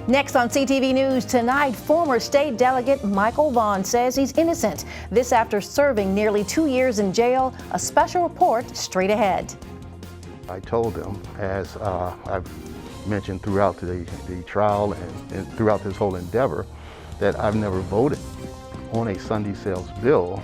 Next on CTV News tonight, former state delegate Michael Vaughn says he's innocent. This after serving nearly 2 years in jail. A special report straight ahead. I told them, as I've mentioned throughout the trial and throughout this whole endeavor, that I've never voted on a Sunday sales bill.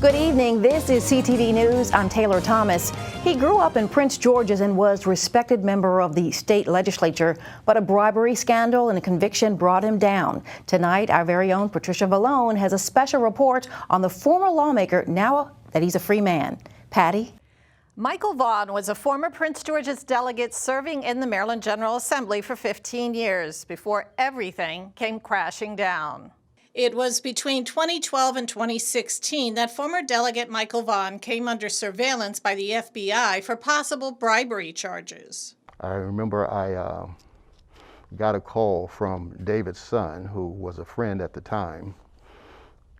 Good evening. This is CTV News. I'm Taylor Thomas. He grew up in Prince George's and was a respected member of the state legislature, but a bribery scandal and a conviction brought him down. Tonight, our very own Patricia Vallone has a special report on the former lawmaker now that he's a free man. Patty? Michael Vaughn was a former Prince George's delegate serving in the Maryland General Assembly for 15 years before everything came crashing down. It was between 2012 and 2016 that former delegate Michael Vaughn came under surveillance by the FBI for possible bribery charges. I remember I got a call from David's son, who was a friend at the time,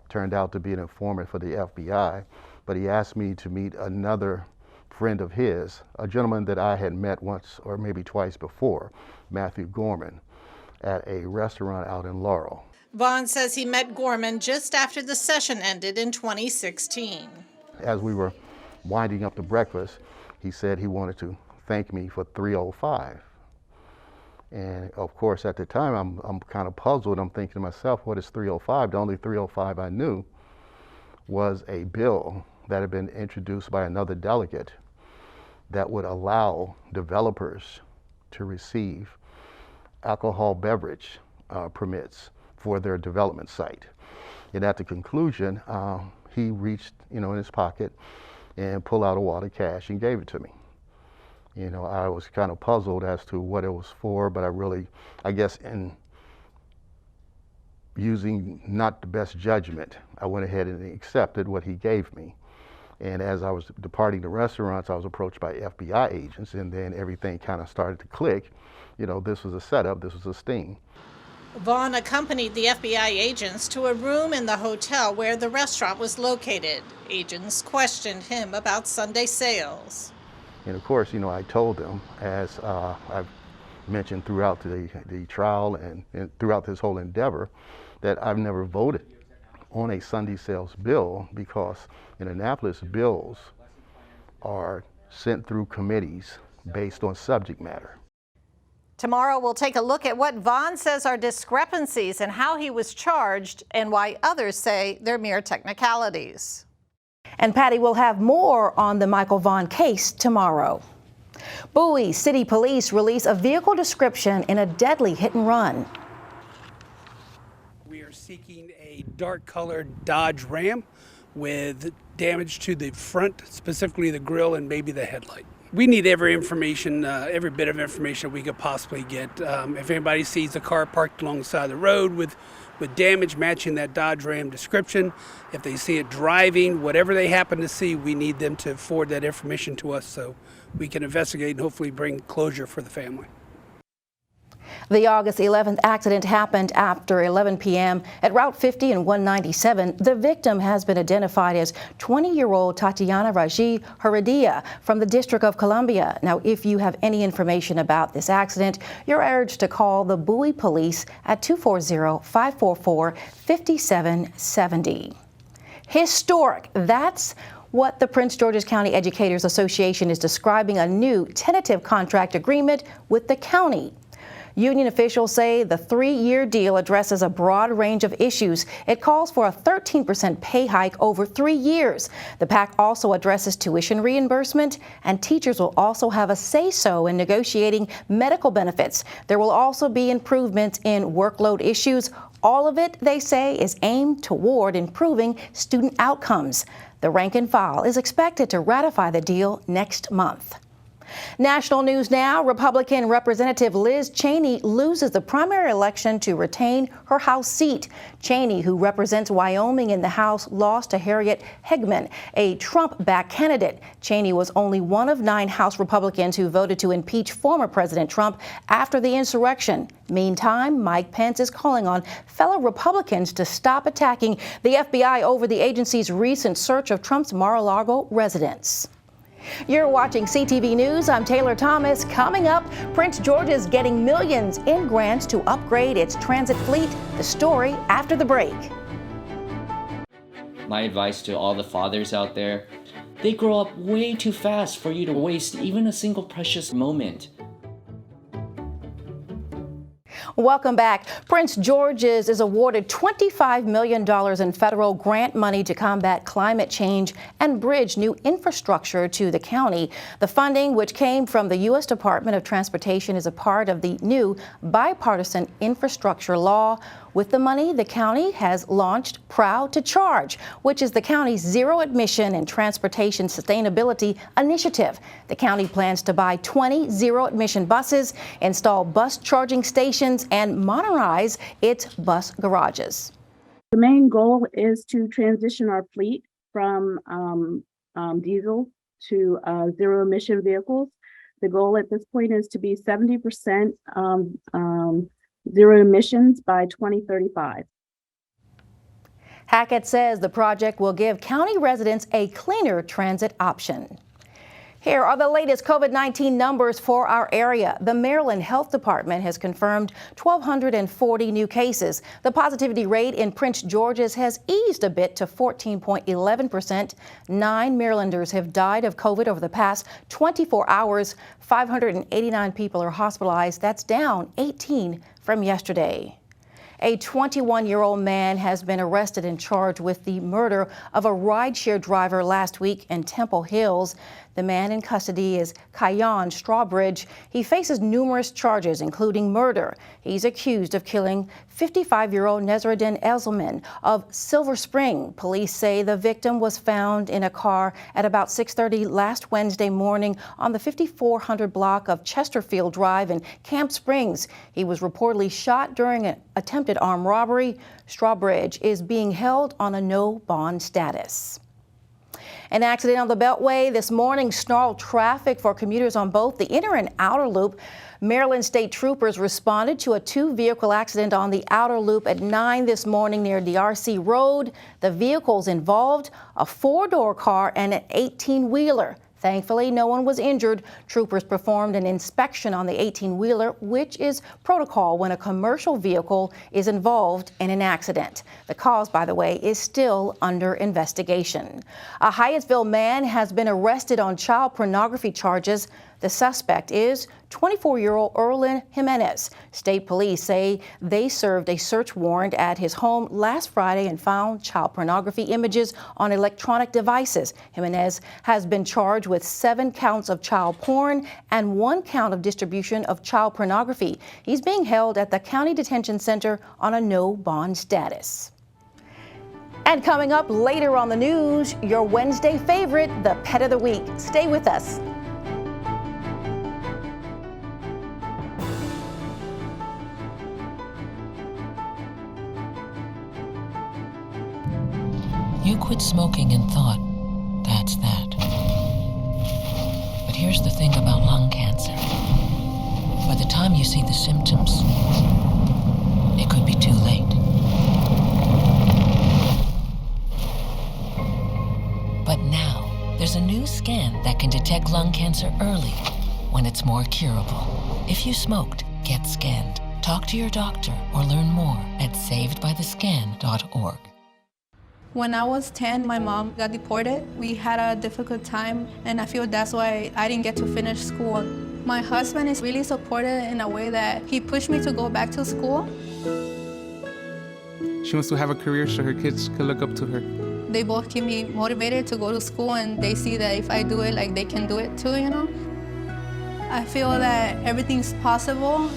turned out to be an informant for the FBI, but he asked me to meet another friend of his, a gentleman that I had met once or maybe twice before, Matthew Gorman, at a restaurant out in Laurel. Vaughn says he met Gorman just after the session ended in 2016. As we were winding up the breakfast, he said he wanted to thank me for 305. And of course, at the time, I'm kind of puzzled. I'm thinking to myself, what is 305? The only 305 I knew was a bill that had been introduced by another delegate that would allow developers to receive alcohol beverage permits for their development site. And at the conclusion, he reached, in his pocket and pulled out a wad of cash and gave it to me. I was kind of puzzled as to what it was for, but I guess in using not the best judgment, I went ahead and accepted what he gave me. And as I was departing the restaurants, I was approached by FBI agents, and then everything kind of started to click. This was a setup, this was a sting. Vaughn accompanied the FBI agents to a room in the hotel where the restaurant was located. Agents questioned him about Sunday sales. And of course, I told them, as I've mentioned throughout the trial and throughout this whole endeavor, that I've never voted on a Sunday sales bill because in Annapolis, bills are sent through committees based on subject matter. Tomorrow, we'll take a look at what Vaughn says are discrepancies and how he was charged and why others say they're mere technicalities. And Patty will have more on the Michael Vaughn case tomorrow. Bowie City Police release a vehicle description in a deadly hit and run. We are seeking a dark-colored Dodge Ram with damage to the front, specifically the grille and maybe the headlight. We need every information, every bit of information we could possibly get. If anybody sees a car parked alongside the road with damage matching that Dodge Ram description, if they see it driving, whatever they happen to see, we need them to forward that information to us so we can investigate and hopefully bring closure for the family. The August 11th accident happened after 11 p.m. at Route 50 and 197. The victim has been identified as 20-year-old Tatiana Raji Heredia from the District of Columbia. Now, if you have any information about this accident, you're urged to call the Bowie Police at 240-544-5770. Historic. That's what the Prince George's County Educators Association is describing a new tentative contract agreement with the county. Union officials say the 3-year deal addresses a broad range of issues. It calls for a 13% pay hike over 3 years. The pact also addresses tuition reimbursement, and teachers will also have a say-so in negotiating medical benefits. There will also be improvements in workload issues. All of it, they say, is aimed toward improving student outcomes. The rank and file is expected to ratify the deal next month. National news now. Republican Representative Liz Cheney loses the primary election to retain her House seat. Cheney, who represents Wyoming in the House, lost to Harriet Hegman, a Trump-backed candidate. Cheney was only one of 9 House Republicans who voted to impeach former President Trump after the insurrection. Meantime, Mike Pence is calling on fellow Republicans to stop attacking the FBI over the agency's recent search of Trump's Mar-a-Lago residence. You're watching CTV News. I'm Taylor Thomas. Coming up, Prince George's getting millions in grants to upgrade its transit fleet. The story after the break. My advice to all the fathers out there, they grow up way too fast for you to waste even a single precious moment. Welcome back. Prince George's is awarded $25 million in federal grant money to combat climate change and bridge new infrastructure to the county. The funding, which came from the U.S. Department of Transportation, is a part of the new bipartisan infrastructure law. With the money, the county has launched Proud to Charge, which is the county's zero emission and transportation sustainability initiative. The county plans to buy 20 zero emission buses, install bus charging stations, and modernize its bus garages. The main goal is to transition our fleet from diesel to zero emission vehicles. The goal at this point is to be 70% zero emissions by 2035. Hackett says the project will give county residents a cleaner transit option. Here are the latest COVID-19 numbers for our area. The Maryland Health Department has confirmed 1,240 new cases. The positivity rate in Prince George's has eased a bit to 14.11%. 9 Marylanders have died of COVID over the past 24 hours. 589 people are hospitalized. That's down 18 from yesterday. A 21-year-old man has been arrested and charged with the murder of a rideshare driver last week in Temple Hills. The man in custody is Kyan Strawbridge. He faces numerous charges, including murder. He's accused of killing 55-year-old Nezruddin Elzelman of Silver Spring. Police say the victim was found in a car at about 6:30 last Wednesday morning on the 5400 block of Chesterfield Drive in Camp Springs. He was reportedly shot during an attempted armed robbery. Strawbridge is being held on a no bond status. An accident on the Beltway this morning snarled traffic for commuters on both the inner and outer loop. Maryland State Troopers responded to a 2-vehicle accident on the outer loop at 9 this morning near DRC Road. The vehicles involved a 4-door car and an 18-wheeler. Thankfully, no one was injured. Troopers performed an inspection on the 18-wheeler, which is protocol when a commercial vehicle is involved in an accident. The cause, by the way, is still under investigation. A Hyattsville man has been arrested on child pornography charges. The suspect is 24-year-old Erlin Jimenez. State police say they served a search warrant at his home last Friday and found child pornography images on electronic devices. Jimenez has been charged with 7 counts of child porn and 1 count of distribution of child pornography. He's being held at the County Detention Center on a no bond status. And coming up later on the news, your Wednesday favorite, the Pet of the Week. Stay with us. You quit smoking and thought, that's that. But here's the thing about lung cancer. By the time you see the symptoms, it could be too late. But now, there's a new scan that can detect lung cancer early when it's more curable. If you smoked, get scanned. Talk to your doctor or learn more at savedbythescan.org. When I was 10, my mom got deported. We had a difficult time, and I feel that's why I didn't get to finish school. My husband is really supportive in a way that he pushed me to go back to school. She wants to have a career so her kids can look up to her. They both keep me motivated to go to school, and they see that if I do it, like they can do it too, you know? I feel that everything's possible.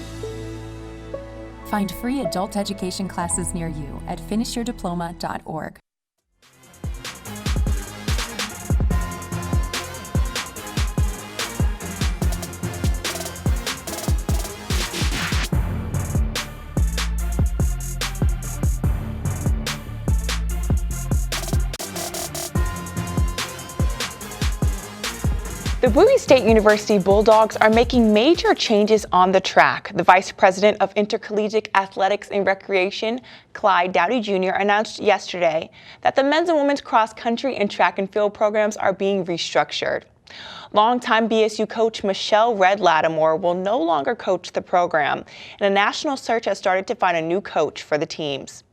Find free adult education classes near you at finishyourdiploma.org. Bowie State University Bulldogs are making major changes on the track. The Vice President of Intercollegiate Athletics and Recreation, Clyde Dowdy Jr., announced yesterday that the men's and women's cross country and track and field programs are being restructured. Longtime BSU coach Michelle Red Lattimore will no longer coach the program, and a national search has started to find a new coach for the teams.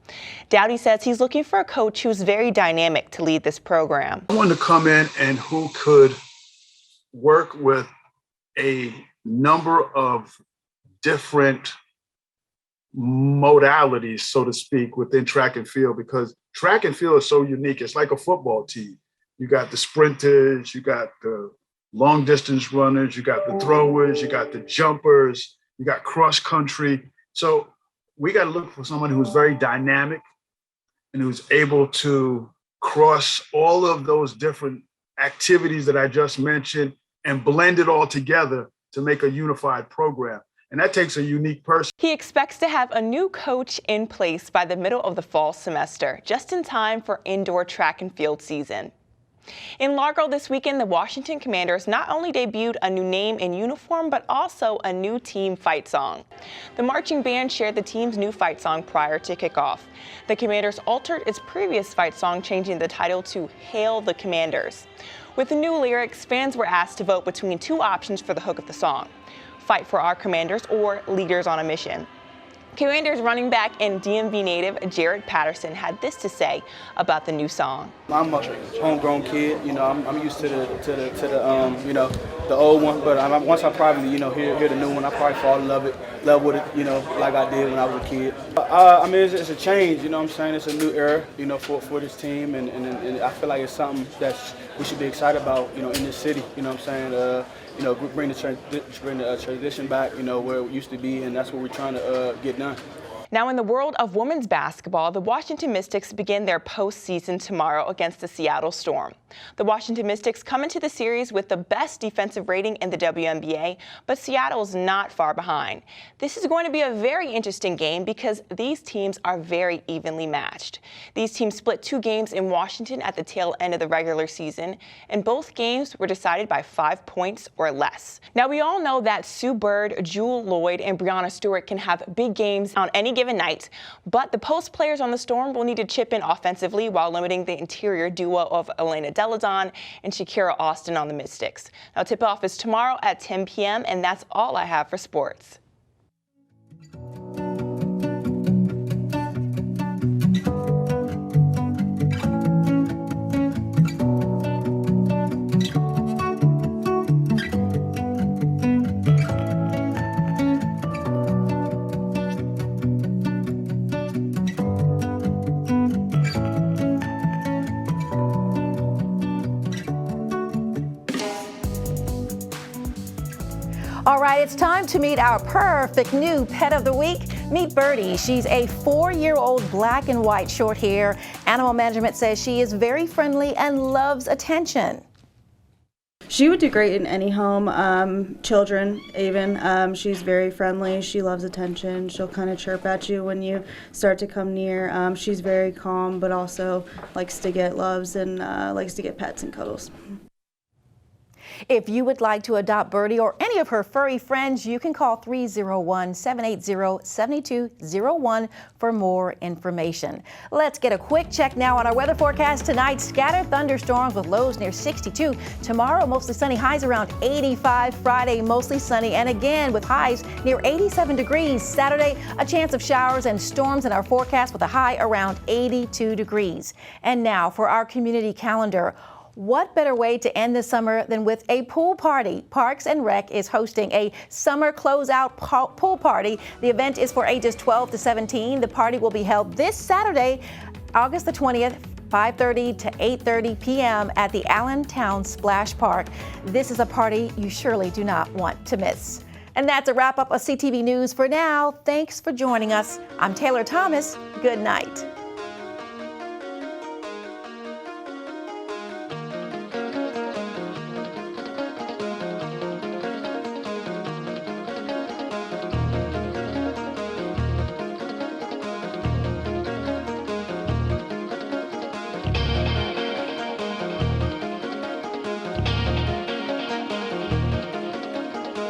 Dowdy says he's looking for a coach who's very dynamic to lead this program. I wanted to come in and who could work with a number of different modalities, so to speak, within track and field, because track and field is so unique. It's like a football team. You got the sprinters, you got the long distance runners, you got the throwers, you got the jumpers, you got cross country. So we got to look for someone who's very dynamic and who's able to cross all of those different activities that I just mentioned and blend it all together to make a unified program. And that takes a unique person. He expects to have a new coach in place by the middle of the fall semester, just in time for indoor track and field season. In Largo this weekend, the Washington Commanders not only debuted a new name and uniform, but also a new team fight song. The marching band shared the team's new fight song prior to kickoff. The Commanders altered its previous fight song, changing the title to Hail the Commanders. With the new lyrics, fans were asked to vote between two options for the hook of the song: Fight for Our Commanders or Leaders on a Mission. Commanders running back and DMV native Jared Patterson had this to say about the new song. I'm a homegrown kid, you know. I'm used to the you know, the old one, but once I probably, you know, hear the new one, I probably fall in love with it, you know, like I did when I was a kid. I mean, it's a change, you know what I'm saying? It's a new era, you know, for this team, and I feel like it's something that we should be excited about, you know, in this city, you know what I'm saying? You know, bring the tradition back, you know, where it used to be, and that's what we're trying to get done. Now, in the world of women's basketball, the Washington Mystics begin their postseason tomorrow against the Seattle Storm. The Washington Mystics come into the series with the best defensive rating in the WNBA, but Seattle's not far behind. This is going to be a very interesting game because these teams are very evenly matched. These teams split 2 games in Washington at the tail end of the regular season, and both games were decided by 5 points or less. Now, we all know that Sue Bird, Jewel Lloyd, and Breanna Stewart can have big games on any given night, but the post players on the Storm will need to chip in offensively while limiting the interior duo of Elena Deladon and Shakira Austin on the Mystics. Now, tip-off is tomorrow at 10 p.m., and that's all I have for sports. All right, it's time to meet our perfect new pet of the week. Meet Birdie. She's a 4-year-old black and white short hair. Animal management says she is very friendly and loves attention. She would do great in any home, children even. She's very friendly. She loves attention. She'll kind of chirp at you when you start to come near. She's very calm, but also likes to get loves and likes to get pets and cuddles. If you would like to adopt Birdie or any of her furry friends, you can call 301-780-7201 for more information. Let's get a quick check now on our weather forecast tonight. Scattered thunderstorms with lows near 62. Tomorrow, mostly sunny, highs around 85. Friday, mostly sunny, and again with highs near 87 degrees. Saturday, a chance of showers and storms in our forecast with a high around 82 degrees. And now for our community calendar. What better way to end the summer than with a pool party? Parks and Rec is hosting a summer closeout pool party. The event is for ages 12 to 17. The party will be held this Saturday, August the 20th, 5:30 to 8:30 p.m. at the Allentown Splash Park. This is a party you surely do not want to miss. And that's a wrap up of CTV News for now. Thanks for joining us. I'm Taylor Thomas. Good night.